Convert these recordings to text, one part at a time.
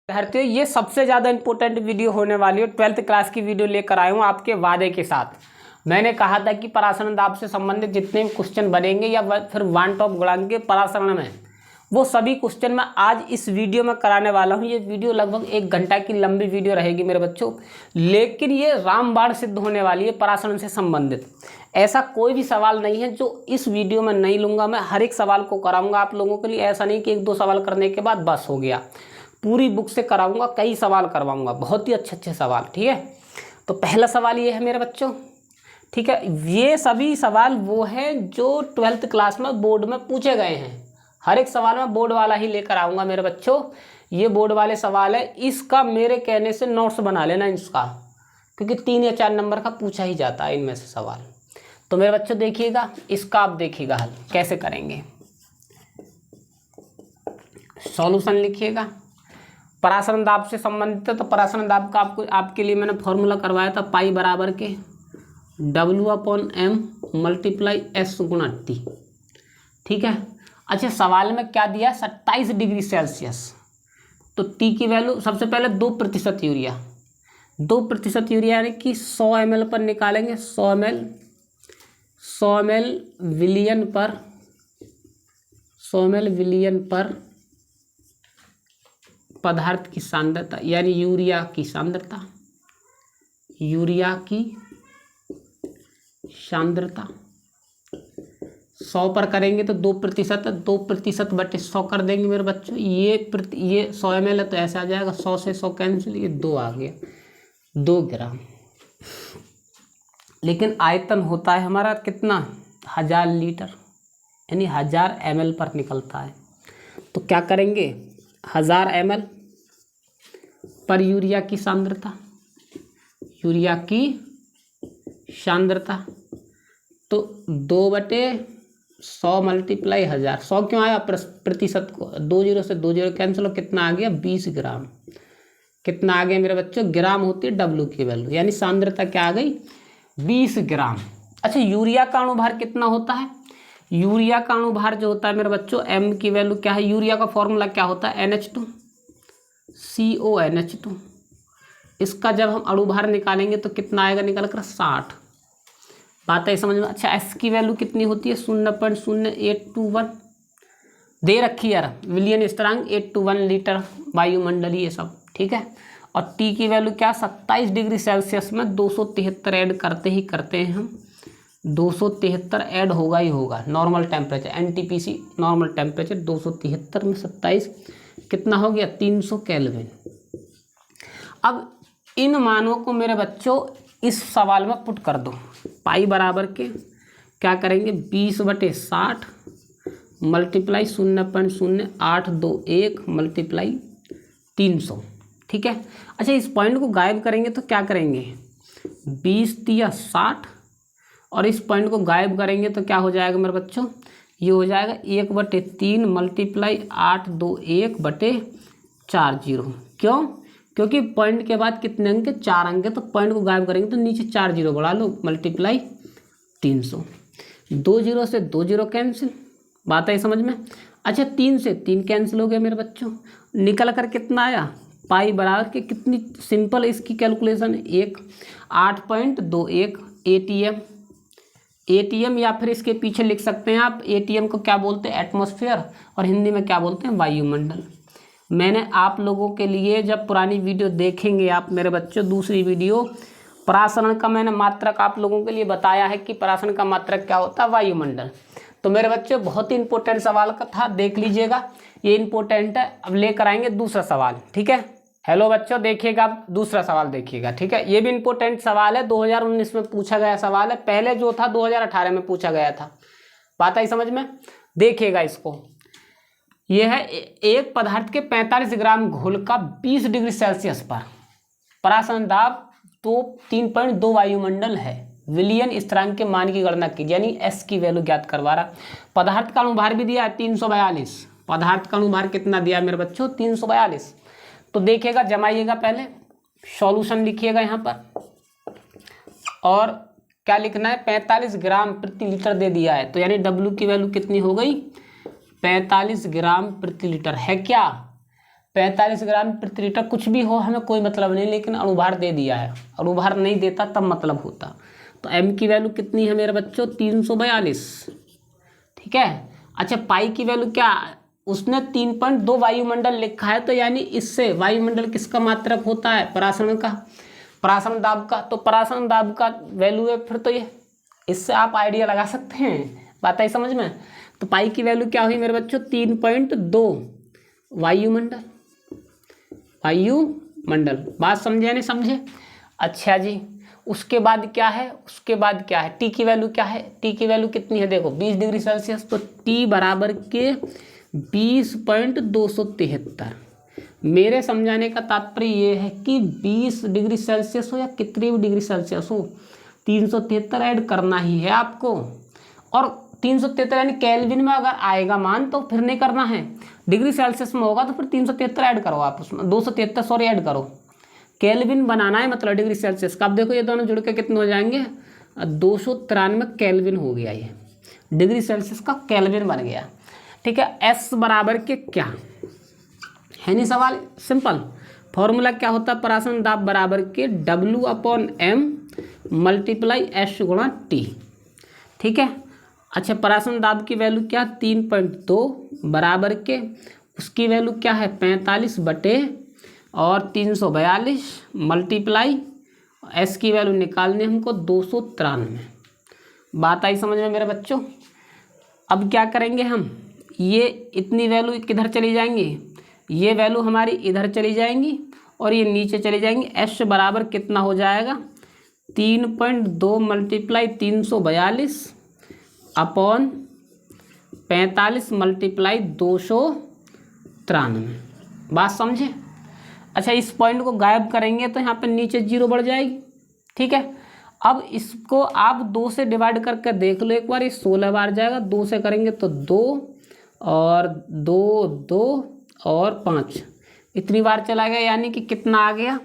विद्यार्थियों, ये सबसे ज़्यादा इंपॉर्टेंट वीडियो होने वाली है। 12th क्लास की वीडियो लेकर आया हूँ आपके वादे के साथ। मैंने कहा था कि परासरण दाब से संबंधित जितने भी क्वेश्चन बनेंगे या फिर वन टॉप गुणांक के परासरण में, वो सभी क्वेश्चन मैं आज इस वीडियो में कराने वाला हूँ। ये वीडियो लगभग 1 घंटा की लंबी वीडियो रहेगी मेरे बच्चों, लेकिन ये रामबाण सिद्ध होने वाली है परासरण से संबंधित। ऐसा कोई भी सवाल नहीं है जो इस वीडियो में नहीं लूँगा। मैं हर एक सवाल को कराऊंगा आप लोगों के लिए। ऐसा नहीं कि 1-2 सवाल करने के बाद बस हो गया, पूरी बुक से कराऊंगा, कई सवाल करवाऊंगा, बहुत ही अच्छे सवाल। ठीक है, तो पहला सवाल ये है मेरे बच्चों। ठीक है, ये सभी सवाल वो हैं जो 12th क्लास में बोर्ड में पूछे गए हैं। हर एक सवाल में बोर्ड वाला ही लेकर आऊँगा मेरे बच्चों। ये बोर्ड वाले सवाल है, इसका मेरे कहने से नोट्स बना लेना इसका, क्योंकि 3 या 4 नंबर का पूछा ही जाता है इनमें से सवाल। तो मेरे बच्चों देखिएगा, इसका आप देखिएगा हल कैसे करेंगे। सॉल्यूशन लिखिएगा। परासरण दाब से संबंधित है, तो परासरण दाब का आपके लिए मैंने फॉर्मूला करवाया था, पाई बराबर के W/M मल्टीप्लाई S गुणा T। ठीक है, अच्छा सवाल में क्या दिया, 27 डिग्री सेल्सियस। तो T की वैल्यू सबसे पहले 2% यूरिया, 2% यूरिया यानी कि 100 ml पर निकालेंगे। 100 ml विलियन पर 100 ml विलियन पर पदार्थ की सांद्रता, यानी यूरिया की सांद्रता, यूरिया की सांद्रता 100 पर करेंगे तो 2%, 2% बटे 100 कर देंगे मेरे बच्चों। ये 100 ml है तो ऐसे आ जाएगा, 100 से 100 कैंसिल, ये 2 आ गया, 2 ग्राम। लेकिन आयतन होता है हमारा कितना, 1000 लीटर, यानी 1000 ml पर निकलता है। तो क्या करेंगे, 1000 ml पर यूरिया की सांद्रता, यूरिया की सांद्रता, तो 2/100 मल्टीप्लाई 1000। 100 क्यों आया, प्रतिशत को 2 0 से 2 0 कैंसिल हो, कितना आ गया, 20 ग्राम। कितना आ गया मेरे बच्चों, ग्राम होती है W की वैल्यू, यानी सांद्रता क्या आ गई, 20 ग्राम। अच्छा, यूरिया का अणुभार कितना होता है, यूरिया का अणुभार जो होता है मेरे बच्चों, M की वैल्यू क्या है, यूरिया का फॉर्मूला क्या होता है, NH2CONH2। इसका जब हम अणुभार निकालेंगे तो कितना आएगा निकल कर, 60। बात है समझ में। अच्छा, S की वैल्यू कितनी होती है, 0.0821 दे रखी यार, विलियन स्थिरांक 821 लीटर वायुमंडलीय ये सब। ठीक है, और T की वैल्यू क्या, 27 डिग्री सेल्सियस में 273 ऐड करते ही करते हैं हम, 273 ऐड होगा ही होगा। Normal temperature NTPC normal temperature 273 में 27 कितना हो गया, 300 केल्विन। अब इन मानों को मेरे बच्चों इस सवाल में पुट कर दो। पाई बराबर के क्या करेंगे, 20/60 मल्टीप्लाई 0.0821 मल्टीप्लाई 300। ठीक है, अच्छा इस पॉइंट को गायब करेंगे तो क्या करेंगे, 20 या 60, और इस पॉइंट को गायब करेंगे तो क्या हो जाएगा मेरे बच्चों, ये हो जाएगा 1/3 मल्टीप्लाई 821/40। क्यों, क्योंकि पॉइंट के बाद कितने अंक, 4 अंक है, तो पॉइंट को गायब करेंगे तो नीचे 4 0 बढ़ा लो, मल्टीप्लाई 300। 2 0 से 2 0 कैंसिल, बात है समझ में। अच्छा, 3 से 3 कैंसिल हो गया मेरे बच्चों, निकल कर कितना आया, पाई बराबर के, कितनी सिंपल इसकी कैलकुलेशन, 8.21 ATM, या फिर इसके पीछे लिख सकते हैं आप, ATM को क्या बोलते हैं, एटमॉस्फेयर, और हिंदी में क्या बोलते हैं, वायुमंडल। मैंने आप लोगों के लिए जब पुरानी वीडियो देखेंगे आप मेरे बच्चों, दूसरी वीडियो परासरण का मैंने मात्रक आप लोगों के लिए बताया है कि परासरण का मात्रक क्या होता है, वायुमंडल। तो मेरे बच्चों बहुत ही इंपॉर्टेंट सवाल का था, देख लीजिएगा, ये इंपॉर्टेंट है। अब लेकर आएंगे दूसरा सवाल। ठीक है, हेलो बच्चों देखिएगा, अब दूसरा सवाल देखिएगा। ठीक है, ये भी इंपॉर्टेंट सवाल है, 2019 में पूछा गया सवाल है, पहले जो था 2018 में पूछा गया था। बात आई समझ में, देखिएगा इसको। यह है, एक पदार्थ के 45 ग्राम घोल का 20 डिग्री सेल्सियस पर परासरण दाब 3.2 वायुमंडल है, विलियन स्थिरांक के मान की गणना कीजिए, यानी S की वैल्यू ज्ञात करवा रहा। पदार्थ का अणुभार भी दिया है 342, पदार्थ का अणुभार कितना दिया मेरे बच्चों, 342। तो देखिएगा, जमाइएगा, पहले सॉल्यूशन लिखिएगा यहाँ पर, और क्या लिखना है, 45 ग्राम प्रति लीटर दे दिया है, तो यानी W की वैल्यू कितनी हो गई, 45 ग्राम प्रति लीटर है क्या, 45 ग्राम प्रति लीटर, कुछ भी हो हमें कोई मतलब नहीं, लेकिन अणुभार दे दिया है। अणुभार नहीं देता तब मतलब होता। तो m की वैल्यू कितनी है मेरे बच्चों, 342। ठीक है। अच्छा पाई की वैल्यू क्या, उसने 3.2 वायुमंडल लिखा है, तो यानी इससे वायुमंडल किसका मात्रक होता है, परासरण का, परासरण दाब का। तो परासरण दाब का वैल्यू है फिर तो ये, इससे आप आइडिया लगा सकते हैं, बात आई समझ में। तो पाई की वैल्यू क्या हुई मेरे बच्चों, 3.2 वायुमंडल, वायुमंडल। बात समझे नहीं समझे। अच्छा जी, उसके बाद क्या है, उसके बाद क्या है, टी की वैल्यू क्या है, टी की वैल्यू कितनी है, देखो 20 डिग्री सेल्सियस। तो टी बराबर के 20.273। मेरे समझाने का तात्पर्य ये है कि 20 डिग्री सेल्सियस हो या कितनी भी डिग्री सेल्सियस हो, 373 ऐड करना ही है आपको। और 373 यानी केल्विन में अगर आएगा मान तो फिर नहीं करना है, डिग्री सेल्सियस में होगा तो फिर 373 ऐड करो आप उसमें, 273 सॉरी ऐड करो। केल्विन बनाना है मतलब डिग्री सेल्सियस का। अब देखो ये दोनों जुड़ के कितने हो जाएंगे, 293 केल्विन हो गया, ये डिग्री सेल्सियस का केल्विन बन गया। ठीक है। एस बराबर के क्या है, नहीं सवाल सिंपल। फॉर्मूला क्या होता है, परासरण दाब बराबर के W/M मल्टीप्लाई एस गुणा टी। ठीक है। अच्छा परासरण दाब की वैल्यू क्या, 3.2 बराबर के, उसकी वैल्यू क्या है 45 बटे और 342 मल्टीप्लाई एस की वैल्यू निकालनी हमको 293। बात आई समझ में मेरे बच्चों। अब क्या करेंगे हम, ये इतनी वैल्यू किधर चली जाएंगी, ये वैल्यू हमारी इधर चली जाएंगी और ये नीचे चली जाएंगी। एस बराबर कितना हो जाएगा, 3.2 मल्टीप्लाई 342 अपॉन 45 मल्टीप्लाई 293। बात समझे। अच्छा इस पॉइंट को गायब करेंगे तो यहाँ पे नीचे 0 बढ़ जाएगी। ठीक है। अब इसको आप 2 से डिवाइड करके देख लो एक बार, ये 16 बार जाएगा। 2 से करेंगे तो 2 और 2 2 और 5, इतनी बार चला गया, यानी कि कितना आ गया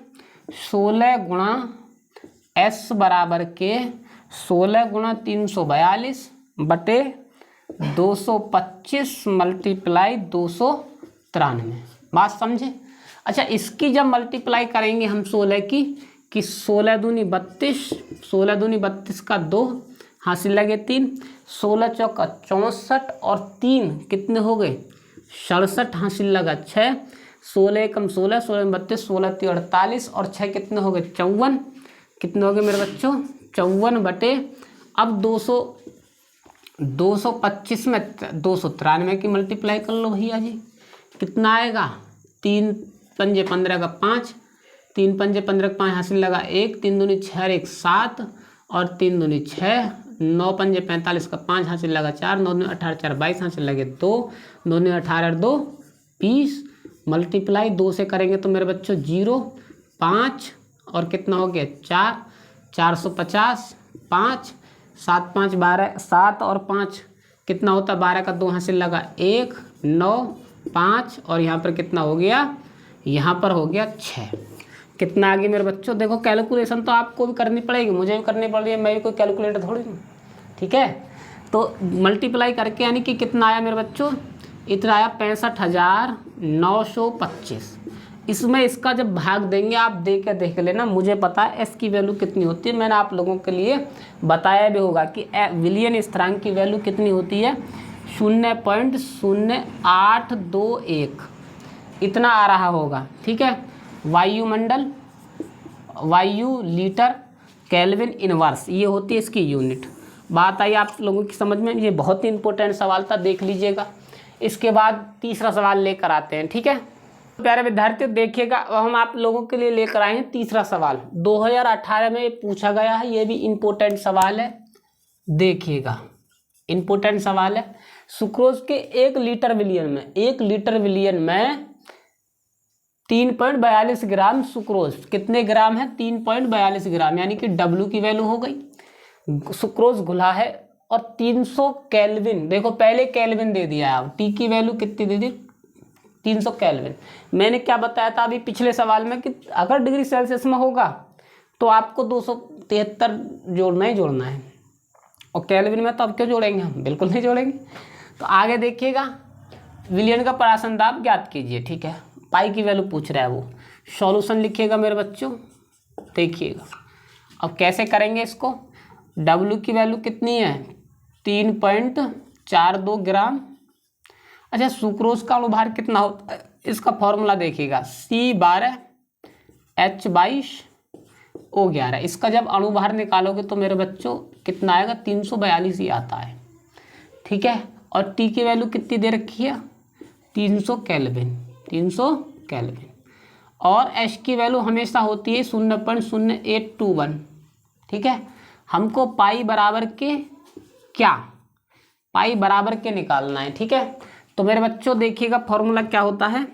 16 गुणा एस बराबर के 16 गुणा 342 बटे 225 मल्टीप्लाई 293। बात समझे। अच्छा इसकी जब मल्टीप्लाई करेंगे हम 16 की, कि 16 दूनी 32, 16 दूनी 32 का 2 हासिल लगे 3, 16 चौका 64 और 3 कितने हो गए 67 हासिल लगा 6, 16 कम 16, 16 में 32, 16 3 48 और 6 कितने हो गए 54। कितने हो गए मेरे बच्चों 54 बटे, अब 225 में 293 की मल्टीप्लाई कर लो भैया जी, कितना आएगा 3 पंजे 15 का 5, 3 पंजे 15 का 5 हासिल लगा 1, 3 दूनी 6 1 7 और 3 दूनी 6, 9 पंजे 45 का 5 हासिल लगा 4, 9 दूनी 18 4 22 हासिल लगे 2, 2 दूनी 18 2 20 मल्टीप्लाई 2 से करेंगे तो मेरे बच्चों 0 5 और कितना हो गया 4, 450 5 7 5 12, 7 और 5 कितना होता 12 का 2 हासिल लगा 1 9 5 और यहाँ पर कितना हो गया, यहाँ पर हो गया 6। कितना आ गया मेरे बच्चों, देखो कैलकुलेशन तो आपको भी करनी पड़ेगी, मुझे भी करनी पड़ रही है, मैं भी कोई कैलकुलेटर थोड़ी हूँ। ठीक है। तो मल्टीप्लाई करके यानी कि कितना आया मेरे बच्चों, इतना आया 65,925। इसमें इसका जब भाग देंगे आप देख लेना, मुझे पता है एस की वैल्यू कितनी होती है, मैंने आप लोगों के लिए बताया भी होगा कि विलियन स्थिरांक की वैल्यू कितनी होती है 0.0821, इतना आ रहा होगा। ठीक है। वायुमंडल, वायु लीटर केल्विन इनवर्स, ये होती है इसकी यूनिट। बात आई आप लोगों की समझ में, ये बहुत ही इंपॉर्टेंट सवाल था, देख लीजिएगा। इसके बाद तीसरा सवाल लेकर आते हैं। ठीक है प्यारे विद्यार्थियों, देखिएगा अब हम आप लोगों के लिए लेकर आए हैं तीसरा सवाल, 2018 में पूछा गया है, ये भी इम्पोर्टेंट सवाल है, देखिएगा इम्पोर्टेंट सवाल है। सुक्रोज के 1 लीटर विलियन में 3.42 ग्राम सुक्रोज, कितने ग्राम है 3.42 ग्राम, यानी कि W की वैल्यू हो गई, सुक्रोज घुला है और 300 केल्विन, देखो पहले केल्विन दे दिया है, अब टी की वैल्यू कितनी दे दी 300 केल्विन। मैंने क्या बताया था अभी पिछले सवाल में कि अगर डिग्री सेल्सियस में होगा तो आपको 273 जोड़ना ही जोड़ना है, और केल्विन में तो अब क्यों जोड़ेंगे हम, बिल्कुल नहीं जोड़ेंगे। तो आगे देखिएगा, विलियन का परासरण दाब ज्ञात कीजिए। ठीक है, पाई की वैल्यू पूछ रहा है वो। सॉल्यूशन लिखिएगा मेरे बच्चों, देखिएगा अब कैसे करेंगे इसको। W की वैल्यू कितनी है 3.42 ग्राम। अच्छा सुक्रोज का अणुभार कितना होता है, इसका फॉर्मूला देखिएगा C12 H22 O11। इसका जब अणुभार निकालोगे तो मेरे बच्चों कितना आएगा 342 ही आता है, ठीक है। और T की वैल्यू कितनी दे रखी है 300 केल्विन, 300 केल्विन। और H की वैल्यू हमेशा होती है 0.0821, ठीक है। हमको पाई बराबर के क्या, पाई बराबर के निकालना है, ठीक है। तो मेरे बच्चों देखिएगा फॉर्मूला क्या होता है,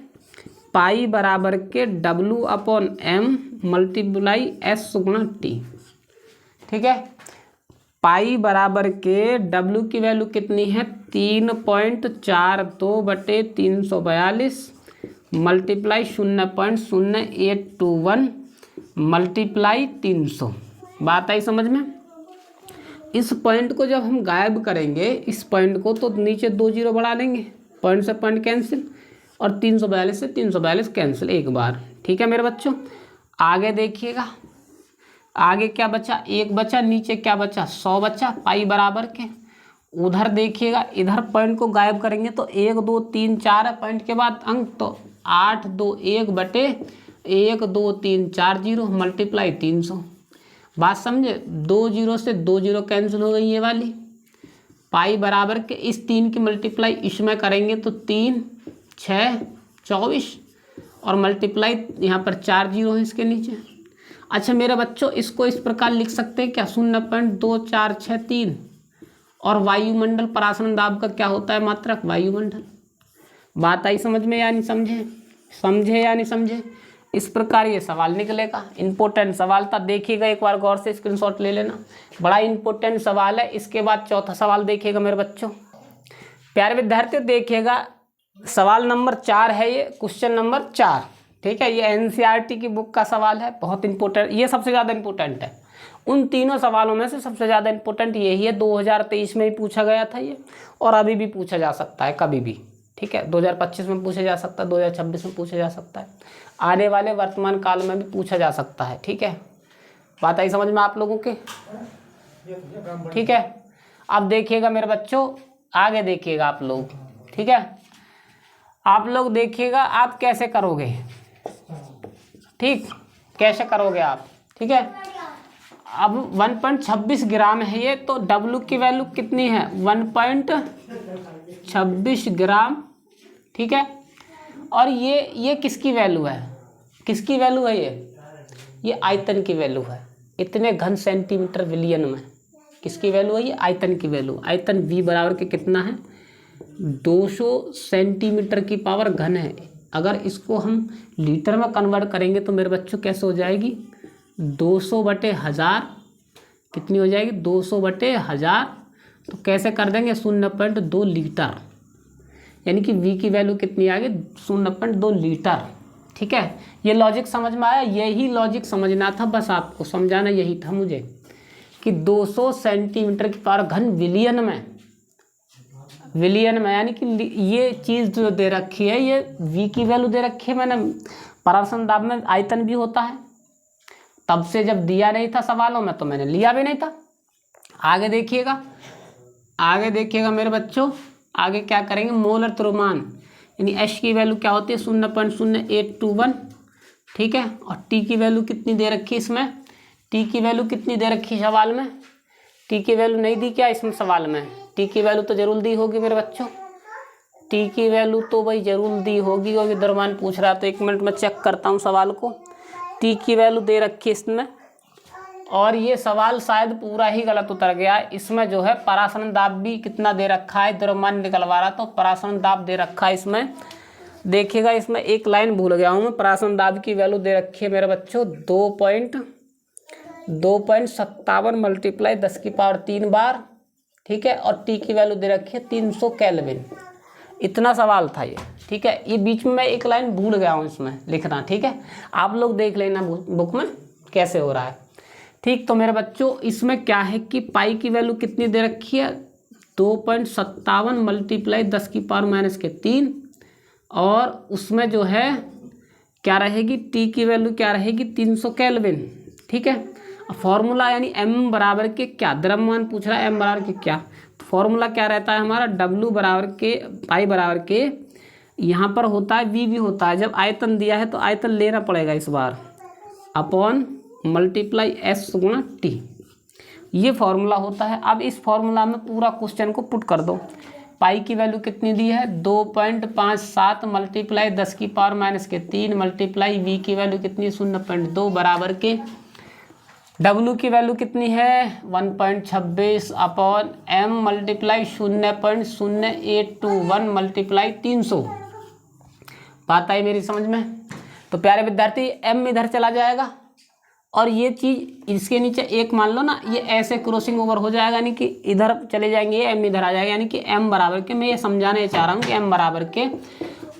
पाई बराबर के W/M मल्टीप्लाई S गुणा T, ठीक है। पाई बराबर के W की वैल्यू कितनी है 3.42/342 मल्टीप्लाई 0.0821 मल्टीप्लाई 300। बात आई समझ में। इस पॉइंट को जब हम गायब करेंगे इस पॉइंट को तो नीचे 2 जीरो बढ़ा लेंगे, पॉइंट से पॉइंट कैंसिल और 342 से 342 कैंसिल एक बार, ठीक है मेरे बच्चों। आगे देखिएगा, आगे क्या बचा, 1 बचा, नीचे क्या बचा 100 बचा, पाई बराबर के। उधर देखिएगा, इधर पॉइंट को गायब करेंगे तो 1 2 3 4 है, पॉइंट के बाद अंक तो 8 2 1 बटे 1 2 3 4 जीरो मल्टीप्लाई 300। बात समझे, 2 जीरो से 2 जीरो कैंसिल हो गई ये वाली। पाई बराबर के इस 3 की मल्टीप्लाई इसमें करेंगे तो 3 6 24 और मल्टीप्लाई यहाँ पर 4 जीरो है इसके नीचे। अच्छा मेरे बच्चों इसको इस प्रकार लिख सकते हैं क्या 0.2463 और वायुमंडल परासरण दाब का क्या होता है मात्रक वायुमंडल। बात आई समझ में या नहीं समझे, समझे या नहीं समझे। इस प्रकार ये सवाल निकलेगा, इंपॉर्टेंट सवाल था, देखिएगा एक बार गौर से, स्क्रीनशॉट ले लेना, बड़ा इंपॉर्टेंट सवाल है। इसके बाद चौथा सवाल देखिएगा मेरे बच्चों। प्यारे विद्यार्थियों देखिएगा सवाल नंबर 4 है ये, क्वेश्चन नंबर 4, ठीक है। ये NCERT की बुक का सवाल है, बहुत इंपॉर्टेंट, ये सबसे ज़्यादा इंपॉर्टेंट है। उन तीनों सवालों में से सबसे ज़्यादा इंपॉर्टेंट यही है। 2023 में भी पूछा गया था ये, और अभी भी पूछा जा सकता है कभी भी, ठीक है। 2025 में पूछा जा सकता है, 2026 में पूछा जा सकता है, आने वाले वर्तमान काल में भी पूछा जा सकता है, ठीक है। बात आई समझ में आप लोगों के, ठीक है। अब देखिएगा मेरे बच्चों, आगे देखिएगा आप लोग, ठीक है। आप लोग देखिएगा आप कैसे करोगे, ठीक, कैसे करोगे आप, ठीक है। अब 1.26 ग्राम है ये, तो W की वैल्यू कितनी है 1.26 ग्राम, ठीक है। और ये किसकी वैल्यू है, किसकी वैल्यू है ये आयतन की वैल्यू है, इतने घन सेंटीमीटर विलियन में। किसकी वैल्यू है ये आयतन की वैल्यू। आयतन V बराबर के कितना है 200 सेंटीमीटर की पावर घन है। अगर इसको हम लीटर में कन्वर्ट करेंगे तो मेरे बच्चों कैसे हो जाएगी 200/1000, कितनी हो जाएगी 200/1000। तो कैसे कर देंगे 0.2 लीटर, यानी कि V की वैल्यू कितनी आ गई 0.2 लीटर, ठीक है। ये लॉजिक समझ में आया, यही लॉजिक समझना था, बस आपको समझाना यही था मुझे कि 200 सेंटीमीटर की पावर घन विलियन में, विलियन में, यानी कि ये चीज़ जो दे रखी है ये V की वैल्यू दे रखी है मैंने। परासरण दाब में आयतन भी होता है, तब से जब दिया नहीं था सवालों में तो मैंने लिया भी नहीं था। आगे देखिएगा, आगे देखिएगा मेरे बच्चों, आगे क्या करेंगे मोलर द्रव्यमान, यानी H की वैल्यू क्या होती है 0.0821, ठीक है। और T की वैल्यू कितनी दे रखी है इसमें, T की वैल्यू कितनी दे रखी है सवाल में, T की वैल्यू नहीं दी क्या इसमें सवाल में, T की वैल्यू तो जरूर दी होगी मेरे बच्चों, T की वैल्यू तो भाई जरूर दी होगी, और द्रव्यमान पूछ रहा है तो 1 मिनट में चेक करता हूँ सवाल को। T की वैल्यू दे रखी है इसमें, और ये सवाल शायद पूरा ही गलत उतर गया। इसमें जो है परासरण दाब भी कितना दे रखा है, द्रव्यमान निकलवा रहा तो परासरण दाब दे रखा है इसमें। देखिएगा इसमें एक लाइन भूल गया हूँ मैं, परासरण दाब की वैल्यू दे रखी है मेरे बच्चों 2.57 मल्टीप्लाई 10⁻³ बार, ठीक है। और T की वैल्यू दे रखी है 300 केल्विन। इतना सवाल था ये, ठीक है। ये बीच में मैं एक लाइन भूल गया हूँ इसमें लिखना, ठीक है। आप लोग देख लेना बुक में कैसे हो रहा है, ठीक। तो मेरे बच्चों इसमें क्या है कि पाई की वैल्यू कितनी दे रखी है 2.57 मल्टीप्लाई 10⁻³ और उसमें जो है क्या रहेगी, टी की वैल्यू क्या रहेगी 300 केल्विन। ठीक है, फॉर्मूला यानी एम बराबर के क्या, द्रव्यमान पूछ रहा है, एम बराबर के क्या, तो फॉर्मूला क्या रहता है हमारा, डब्ल्यू बराबर के पाई बराबर के, यहाँ पर होता है वी भी होता है, जब आयतन दिया है तो आयतन लेना पड़ेगा इस बार, अपॉन मल्टीप्लाई एस गुणा टी, ये फॉर्मूला होता है। अब इस फॉर्मूला में पूरा क्वेश्चन को पुट कर दो। पाई की वैल्यू कितनी दी है 2.57 मल्टीप्लाई 10 की पावर माइनस के 3 मल्टीप्लाई वी की वैल्यू कितनी 0.2 बराबर के डब्ल्यू की वैल्यू कितनी है 1.26 अपॉन एम मल्टीप्लाई 0.0821 मल्टीप्लाई 300। बात आई मेरी समझ में। तो प्यारे विद्यार्थी एम इधर चला जाएगा और ये चीज़ इसके नीचे एक मान लो ना, ये ऐसे क्रॉसिंग ओवर हो जाएगा, यानी कि इधर चले जाएंगे, एम इधर आ जाएगा, यानी कि एम बराबर के, मैं ये समझाने चाह रहा हूँ कि एम बराबर के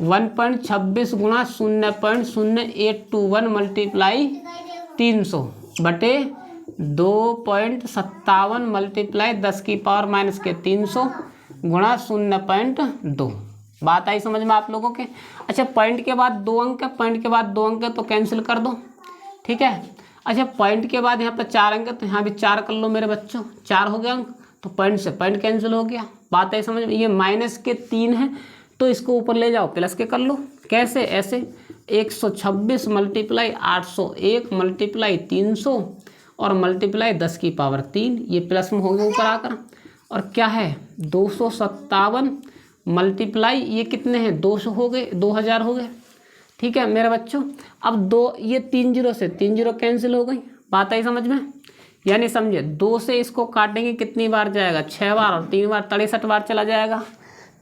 1.26 गुणा 0.0821 मल्टीप्लाई 300 बटे 2.57 मल्टीप्लाई 10 की पावर माइनस के 300 गुणा 0.2। बात आई समझ में आप लोगों के। अच्छा, पॉइंट के बाद 2 अंक है, पॉइंट के बाद 2 अंक है तो कैंसिल कर दो। ठीक है, अच्छा पॉइंट के बाद यहाँ पर 4 अंक है तो यहाँ भी 4 कर लो मेरे बच्चों, 4 हो गया अंक, तो पॉइंट से पॉइंट कैंसिल हो गया। बात आई समझ में। ये माइनस के 3 है तो इसको ऊपर ले जाओ, प्लस के कर लो। कैसे, ऐसे 126 मल्टीप्लाई 801 मल्टीप्लाई 300 और मल्टीप्लाई 10 की पावर 3, ये प्लस में हो गया ऊपर आकर, और क्या है 257 मल्टीप्लाई ये कितने हैं 200 हो गए, 2000 हो गए। ठीक है मेरे बच्चों, अब 2 ये 3 जीरो से 3 जीरो कैंसिल हो गई। बात आई समझ में, यानी समझे 2 से इसको काटेंगे कितनी बार जाएगा 6 बार, और 3 बार 63 बार चला जाएगा।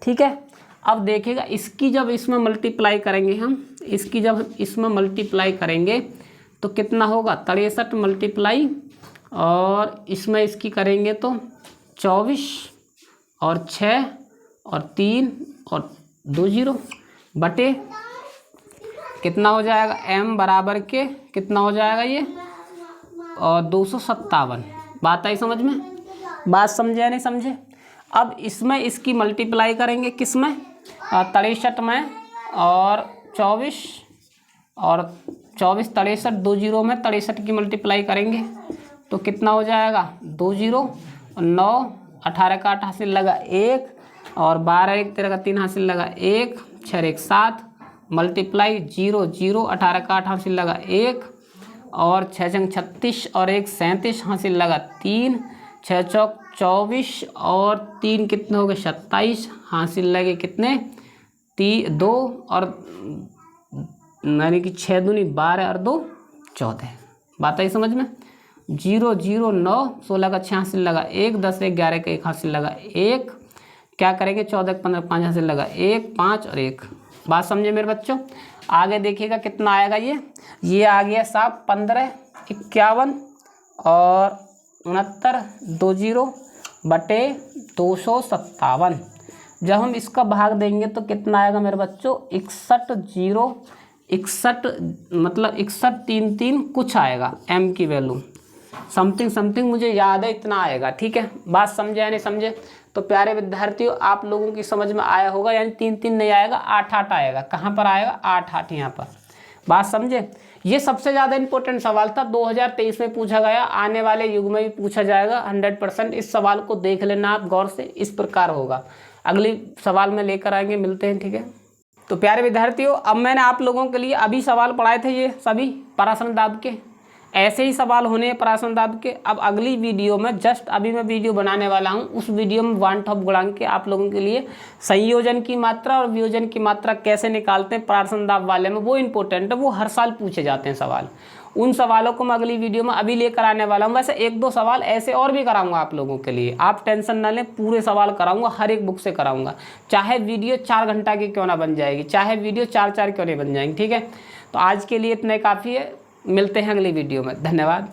ठीक है, अब देखिएगा इसकी जब इसमें मल्टीप्लाई करेंगे हम, इसकी जब इसमें मल्टीप्लाई करेंगे तो कितना होगा 63 मल्टीप्लाई, और इसमें इसकी करेंगे तो 24 और 6 और 3 और 2 जीरो बटे कितना हो जाएगा m बराबर के कितना हो जाएगा ये, और 257। बात आई समझ में, बात समझे या नहीं समझे। अब इसमें इसकी मल्टीप्लाई करेंगे किस में 63 में, और 24 और 24 63 2 जीरो में 63 की मल्टीप्लाई करेंगे तो कितना हो जाएगा 2 जीरो, 9 18 का 8 हासिल लगा 1, और 12 1 13 का 3 हासिल लगा 1, 6 1 7 मल्टीप्लाई 0 0 18 का 8 हासिल लगा 1, और 6 छंग 36 और 1 37 हासिल लगा 3, 6 चौक 24 और 3 कितने हो गए 27 हासिल लगे कितने 2, और यानी कि 6 दूनी 12 और 2 14। बात आई समझ में। 0 0 9 16 का 6 हासिल लगा 1, 10 1 11 का 1 हासिल लगा 1, क्या करेंगे 14 15 5 हासिल लगा 1 5 और 1। बात समझे मेरे बच्चों। आगे देखिएगा कितना आएगा ये आ गया साहब 15 51 और 69 2 जीरो बटे 257। जब हम इसका भाग देंगे तो कितना आएगा मेरे बच्चों 61 0 61 मतलब 61 3 3 कुछ आएगा m की वैल्यू समथिंग मुझे याद है इतना आएगा। ठीक है, बात समझे या नहीं समझे। तो प्यारे विद्यार्थियों आप लोगों की समझ में आया होगा, यानी 3 3 नहीं आएगा 8 8 आएगा। कहाँ पर आएगा 8 8 यहाँ पर। बात समझे। ये सबसे ज़्यादा इंपॉर्टेंट सवाल था, 2023 में पूछा गया, आने वाले युग में भी पूछा जाएगा 100%। इस सवाल को देख लेना आप गौर से, इस प्रकार होगा। अगली सवाल में लेकर आएंगे, मिलते हैं। ठीक है, तो प्यारे विद्यार्थियों अब मैंने आप लोगों के लिए अभी सवाल पढ़ाए थे, ये सभी पराशर दाब के, ऐसे ही सवाल होने हैं पराशर दाब के। अब अगली वीडियो में जस्ट अभी मैं वीडियो बनाने वाला हूं, उस वीडियो में वन टॉप गुणांक के आप लोगों के लिए संयोजन की मात्रा और वियोजन की मात्रा कैसे निकालते हैं पराशर दाब वाले में, वो इंपॉर्टेंट है, वो हर साल पूछे जाते हैं सवाल। उन सवालों को मैं अगली वीडियो में अभी लेकर आने वाला हूँ। वैसे 1-2 सवाल ऐसे और भी कराऊंगा आप लोगों के लिए, आप टेंशन ना लें, पूरे सवाल कराऊंगा, हर एक बुक से कराऊंगा। चाहे वीडियो 4 घंटा की क्यों ना बन जाएगी, चाहे वीडियो 4-4 क्यों नहीं बन जाएंगी। ठीक है, तो आज के लिए इतने काफ़ी है, मिलते हैं अगली वीडियो में। धन्यवाद।